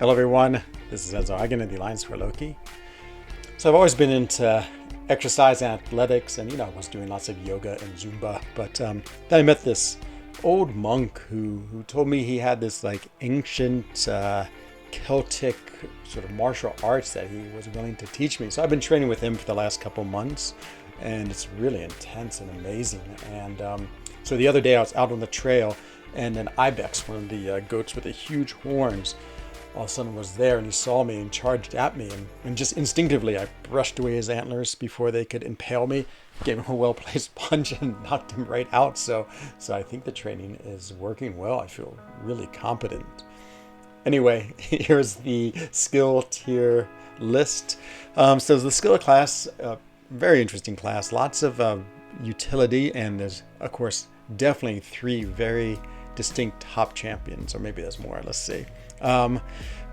Hello everyone, this is Enzo Eigen of the Alliance for Loki. So I've always been into exercise and athletics, and I was doing lots of yoga and Zumba, but then I met this old monk who told me he had this like ancient Celtic sort of martial arts that he was willing to teach me. So I've been training with him for the last couple months, and it's really intense and amazing. And so the other day I was out on the trail, and an ibex, one of the goats with the huge horns, all of a sudden was there, and he saw me and charged at me, and just instinctively I brushed away his antlers before they could impale me, gave him a well-placed punch and knocked him right out. So I think the training is working well. I feel really competent. Anyway, here's the skill tier list. So the skill class, very interesting class, lots of utility, and there's of course definitely three very distinct top champions, or maybe there's more. Let's see.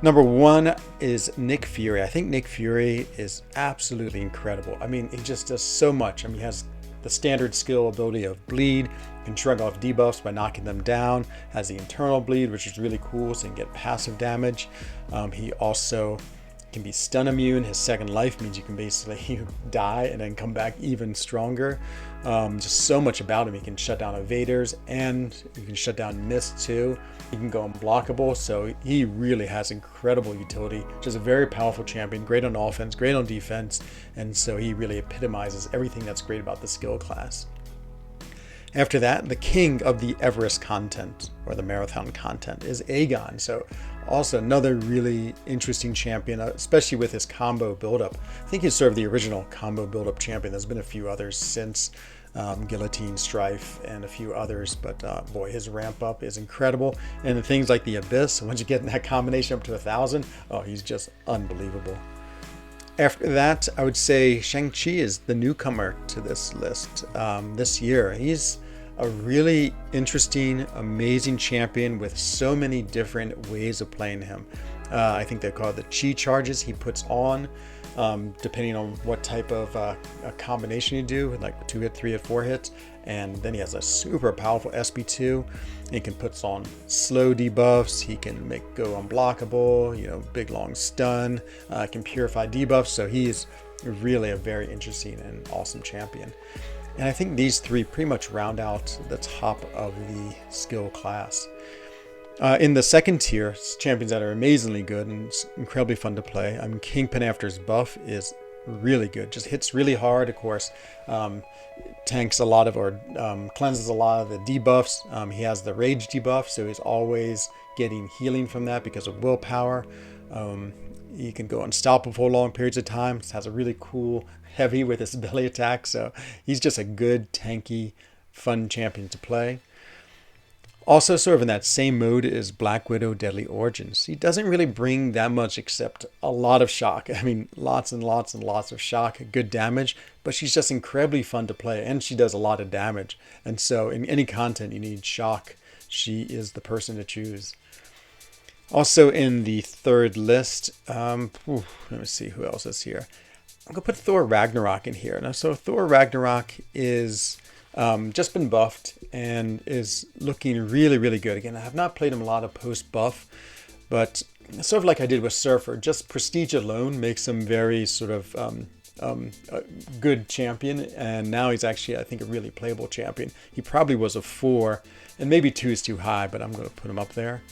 Number one is Nick Fury. I think Nick Fury is absolutely incredible. I mean, he just does so much. I mean, he has the standard skill ability of bleed, can shrug off debuffs by knocking them down, has the internal bleed, which is really cool, so he can get passive damage. He also can be stun immune. His second life means you can basically die and then come back even stronger. Just so much about him. He can shut down evaders, and you can shut down mist too. He can go unblockable, so he really has incredible utility. Just a very powerful champion, great on offense, great on defense, and so he really epitomizes everything that's great about the skill class. After that, the king of the Everest content, or the marathon content, is Aegon. So also another really interesting champion, especially with his combo buildup. I think he's sort of the original combo buildup champion. There's been a few others since Guillotine, Strife, and a few others, but boy, his ramp up is incredible. And the things like the Abyss, once you get in that combination up to 1,000, oh, he's just unbelievable. After that, I would say Shang-Chi is the newcomer to this list this year. He's a really interesting, amazing champion with so many different ways of playing him. I think they call it the chi charges he puts on, depending on what type of a combination you do, like 2-hit, 3-hit, 4-hit. And then he has a super powerful SB2. He can put on slow debuffs. He can go unblockable, big long stun, can purify debuffs. So he is really a very interesting and awesome champion. And I think these three pretty much round out the top of the skill class. In the second tier, champions that are amazingly good and incredibly fun to play. Kingpin after his buff is really good. Just hits really hard, of course. Tanks a lot of, or cleanses a lot of the debuffs. He has the rage debuff, so he's always getting healing from that because of willpower. He can go unstoppable for long periods of time. Has a really cool heavy with his belly attack, so he's just a good, tanky, fun champion to play. Also, sort of in that same mode is Black Widow Deadly Origins. He doesn't really bring that much except a lot of shock. I mean, lots and lots and lots of shock, good damage, but she's just incredibly fun to play, and she does a lot of damage. And so in any content you need shock, she is the person to choose. Also in the third list, let me see who else is here. I'm going to put Thor Ragnarok in here. Now, so Thor Ragnarok is just been buffed and is looking really, really good. Again, I have not played him a lot of post-buff, but sort of like I did with Surfer, just prestige alone makes him very sort of a good champion, and now he's actually, I think, a really playable champion. He probably was a 4, and maybe 2 is too high, but I'm going to put him up there.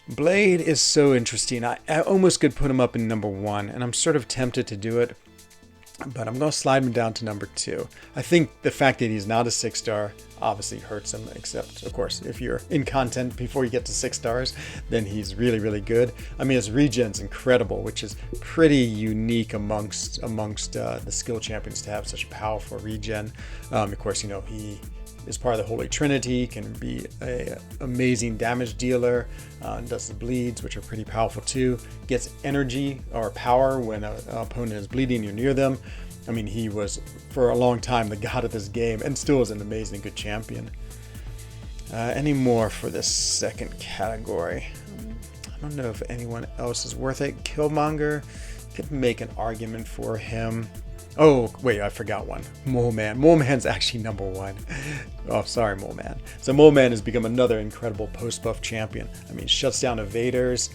Blade is so interesting. I almost could put him up in number 1, and I'm sort of tempted to do it, but I'm going to slide him down to number 2. I think the fact that he's not a 6-star obviously hurts him, except, of course, if you're in content before you get to 6 stars, then he's really, really good. I mean, his regen's incredible, which is pretty unique amongst the skill champions to have such a powerful regen. Of course, he is part of the Holy Trinity, can be an amazing damage dealer, does the bleeds, which are pretty powerful too, gets energy or power when an opponent is bleeding, you're near them. I mean, he was for a long time the god of this game, and still is an amazing good champion. Any more for this second category? I don't know if anyone else is worth it. Killmonger, could make an argument for him. Oh, wait, I forgot one. Mole Man. Mole Man's actually number one. Oh, sorry, Mole Man. So Mole Man has become another incredible post-buff champion. I mean, shuts down evaders.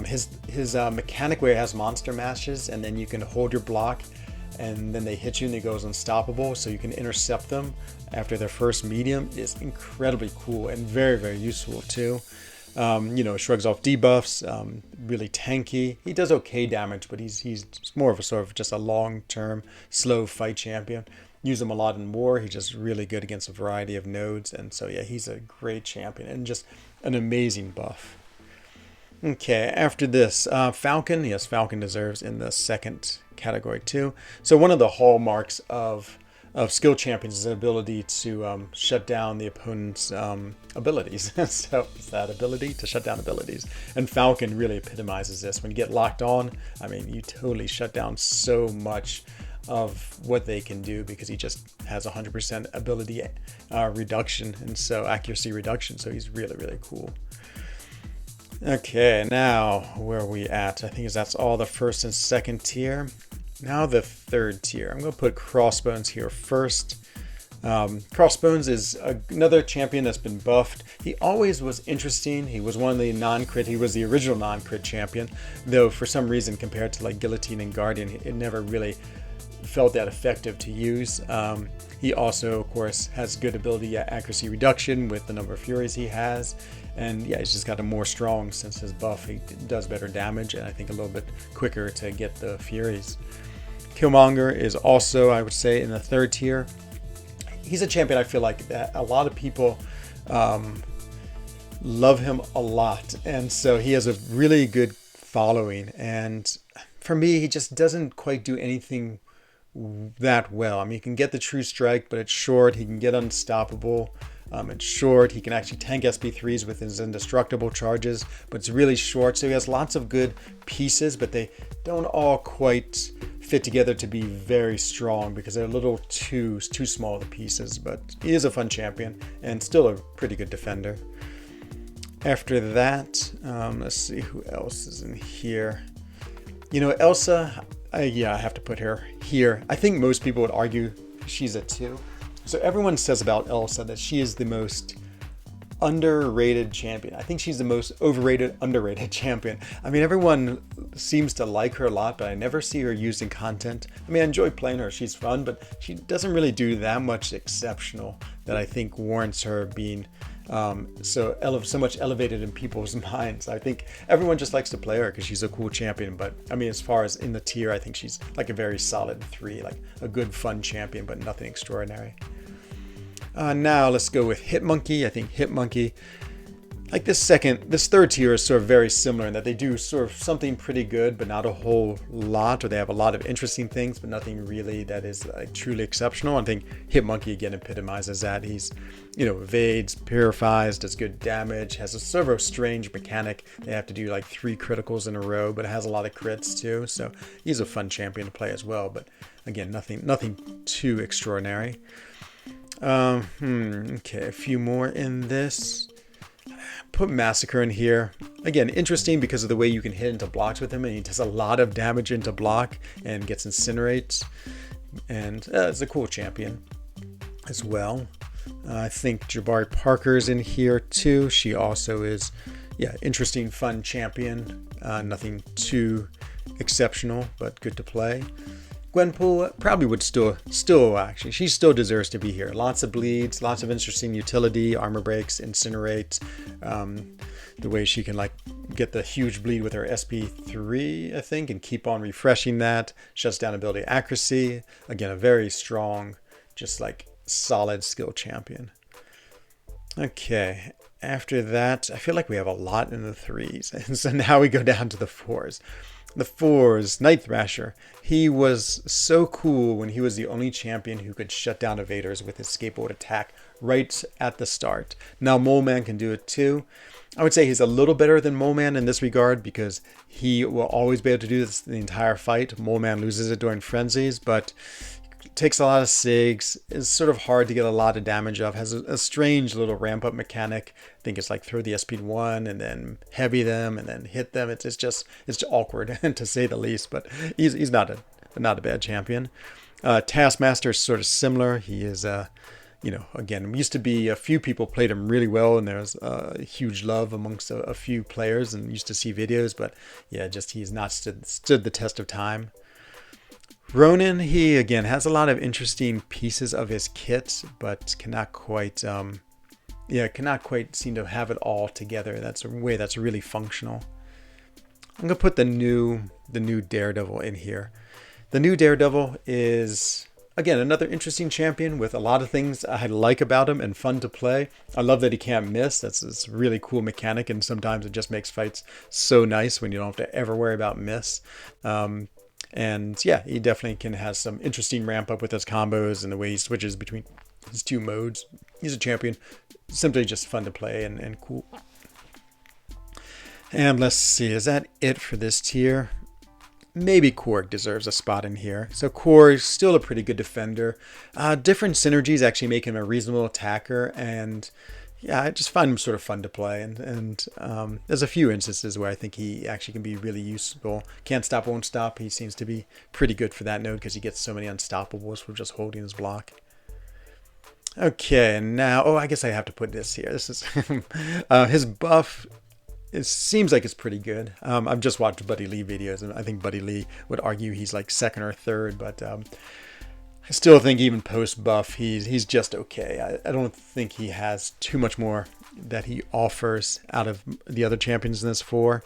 His mechanic where he has monster mashes, and then you can hold your block, and then they hit you and it goes unstoppable, so you can intercept them after their first medium is incredibly cool and very, very useful too. Shrugs off debuffs, really tanky. He does okay damage, but he's more of a sort of just a long-term, slow fight champion. Use him a lot in war. He's just really good against a variety of nodes. And so, yeah, he's a great champion and just an amazing buff. Okay, after this, Falcon. Yes, Falcon deserves in the second category too. So one of the hallmarks of skill champions is the ability to shut down the opponent's abilities. So it's that ability to shut down abilities. And Falcon really epitomizes this. When you get locked on, I mean, you totally shut down so much of what they can do because he just has 100% ability reduction and so accuracy reduction. So he's really, really cool. Okay, now where are we at? I think that's all the first and second tier. Now the third tier. I'm going to put Crossbones here first. Crossbones is another champion that's been buffed. He always was interesting. He was one of the non-crit. He was the original non-crit champion, though for some reason compared to like Guillotine and Guardian, it never really felt that effective to use. He also, of course, has good ability at accuracy reduction with the number of Furies he has. And yeah, he's just got a more strong since his buff. He does better damage and I think a little bit quicker to get the Furies. Killmonger is also, I would say, in the third tier. He's a champion I feel like that a lot of people love him a lot. And so he has a really good following. And for me, he just doesn't quite do anything that well. I mean, he can get the True Strike, but it's short. He can get Unstoppable. It's short. He can actually tank SP3s with his indestructible charges, but it's really short. So he has lots of good pieces, but they don't all quite fit together to be very strong because they're a little too small the pieces. But he is a fun champion and still a pretty good defender. After that, let's see who else is in here. Elsa, I have to put her here. I think most people would argue she's a 2. So everyone says about Elsa that she is the most underrated champion. I think she's the most overrated, underrated champion. I mean, everyone seems to like her a lot, but I never see her used in content. I mean, I enjoy playing her. She's fun, but she doesn't really do that much exceptional that I think warrants her being so much elevated in people's minds. I think everyone just likes to play her because she's a cool champion. But I mean, as far as in the tier, I think she's like a very solid 3, like a good fun champion, but nothing extraordinary. Now let's go with Hitmonkey. I think Hitmonkey, like this third tier is sort of very similar in that they do sort of something pretty good, but not a whole lot, or they have a lot of interesting things, but nothing really that is like truly exceptional. I think Hitmonkey again epitomizes that. He's, evades, purifies, does good damage, has a sort of a strange mechanic. They have to do like 3 criticals in a row, but it has a lot of crits too. So he's a fun champion to play as well. But again, nothing too extraordinary. Okay, a few more in this. Put Massacre in here. Again, interesting because of the way you can hit into blocks with him, and he does a lot of damage into block and gets incinerates. And it's a cool champion as well. I think Jabari Parker is in here too. She also is, interesting, fun champion. Nothing too exceptional, but good to play. Gwenpool probably would still actually, she still deserves to be here. Lots of bleeds, lots of interesting utility, armor breaks, incinerate. The way she can like get the huge bleed with her SP3, I think, and keep on refreshing that. Shuts down ability accuracy. Again, a very strong, just like solid skill champion. Okay, after that, I feel like we have a lot in the 3s. And so now we go down to the 4s. The 4s, Night Thrasher. He was so cool when he was the only champion who could shut down evaders with his skateboard attack right at the start. Now Mole Man can do it too. I would say he's a little better than Mole Man in this regard because he will always be able to do this the entire fight. Mole Man loses it during frenzies, but takes a lot of SIGs, is sort of hard to get a lot of damage off, has a strange little ramp up mechanic. I think it's like throw the SP1 and then heavy them and then hit them. It's just awkward to say the least, but he's not a bad champion. Taskmaster is sort of similar. He is, again, used to be a few people played him really well, and there's a huge love amongst a few players, and used to see videos, but yeah, just he's not stood the test of time. Ronin, he again has a lot of interesting pieces of his kit, but cannot quite seem to have it all together. That's a way that's really functional. I'm gonna put the new Daredevil in here. The new Daredevil is, again, another interesting champion with a lot of things I like about him and fun to play. I love that he can't miss. That's a really cool mechanic, and sometimes it just makes fights so nice when you don't have to ever worry about miss. And yeah, he definitely can have some interesting ramp up with his combos and the way he switches between his two modes. He's a champion, simply just fun to play and cool. And let's see, is that it for this tier? Maybe Korg deserves a spot in here. So Korg is still a pretty good defender. Different synergies actually make him a reasonable attacker, and yeah, I just find him sort of fun to play. And there's a few instances where I think he actually can be really useful. Can't stop, won't stop. He seems to be pretty good for that node because he gets so many unstoppables for just holding his block. Okay, and now, I guess I have to put this here. This is his buff. It seems like it's pretty good. I've just watched Buddy Lee videos, and I think Buddy Lee would argue he's like second or third, but I still think even post-buff, he's just okay. I don't think he has too much more that he offers out of the other champions in this 4.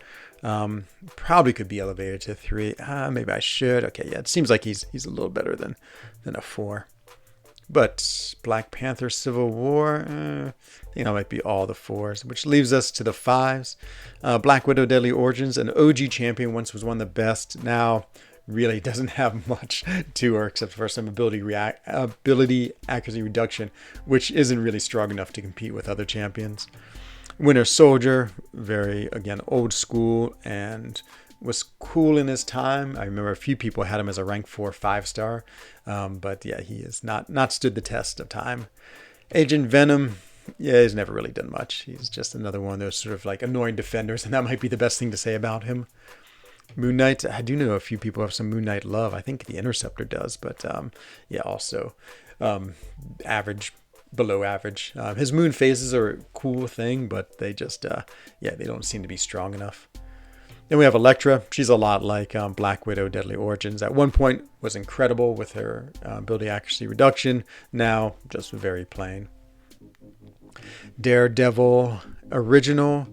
Probably could be elevated to 3. Maybe I should. Okay, yeah, it seems like he's a little better than a 4. But Black Panther Civil War, I think that might be all the 4s, which leaves us to the 5s. Black Widow Deadly Origins, an OG champion, once was one of the best. Now really doesn't have much to her except for some ability accuracy reduction, which isn't really strong enough to compete with other champions. Winter Soldier, very, again, old school and was cool in his time. I remember a few people had him as a rank 4 5-star, but yeah, he has not stood the test of time. Agent Venom, yeah, he's never really done much. He's just another one of those sort of like annoying defenders, and that might be the best thing to say about him. Moon Knight, I do know a few people have some Moon Knight love. I think the Interceptor does, but yeah, also average, below average. His moon phases are a cool thing, but they just, yeah, they don't seem to be strong enough. Then we have Elektra. She's a lot like Black Widow Deadly Origins. At one point was incredible with her ability accuracy reduction. Now just very plain. Daredevil original.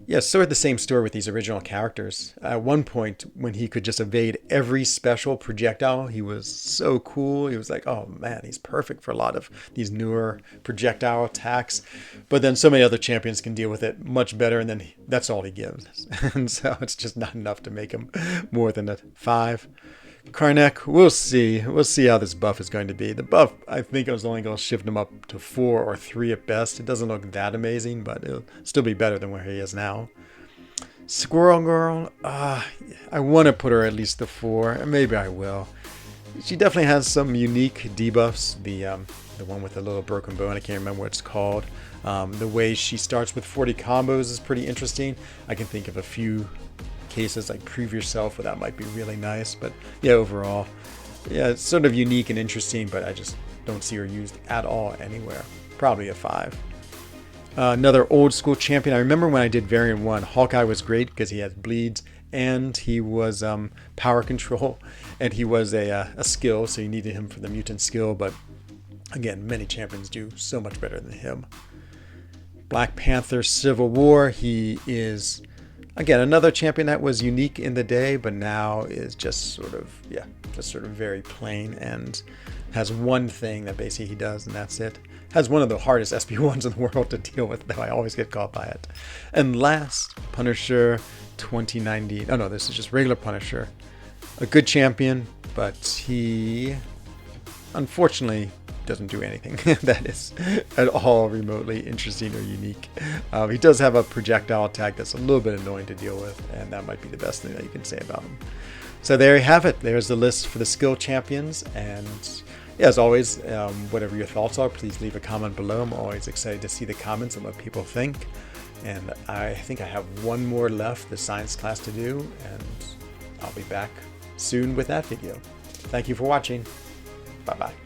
Yeah, sort of the same story with these original characters. At one point, when he could just evade every special projectile, he was so cool. He was like, oh man, he's perfect for a lot of these newer projectile attacks. But then so many other champions can deal with it much better, and then that's all he gives. And so it's just not enough to make him more than a 5. Karnak, we'll see. We'll see how this buff is going to be. The buff, I think, is only going to shift him up to 4 or 3 at best. It doesn't look that amazing, but it'll still be better than where he is now. Squirrel Girl, I want to put her at least to 4, and maybe I will. She definitely has some unique debuffs. The one with the little broken bone, I can't remember what it's called. The way she starts with 40 combos is pretty interesting. I can think of a few cases like Prove Yourself where that might be really nice, but yeah, overall, yeah, it's sort of unique and interesting, but I just don't see her used at all anywhere. Probably a 5. Another old school champion. I remember when I did Variant 1, Hawkeye was great because he had bleeds and he was power control, and he was a skill, so you needed him for the mutant skill, but again, many champions do so much better than him. Black Panther Civil War, he is, again, another champion that was unique in the day, but now is just sort of, yeah, just sort of very plain and has one thing that basically he does, and that's it. Has one of the hardest SP1s in the world to deal with, though I always get caught by it. And last, Punisher 2090. Oh no, this is just regular Punisher. A good champion, but he unfortunately doesn't do anything that is at all remotely interesting or unique. He does have a projectile attack that's a little bit annoying to deal with, and that might be the best thing that you can say about him. So there you have it. There's the list for the skill champions, and yeah, as always, whatever your thoughts are, please leave a comment below. I'm always excited to see the comments and what people think. And I think I have one more left, the science class to do, and I'll be back soon with that video. Thank you for watching. Bye-bye.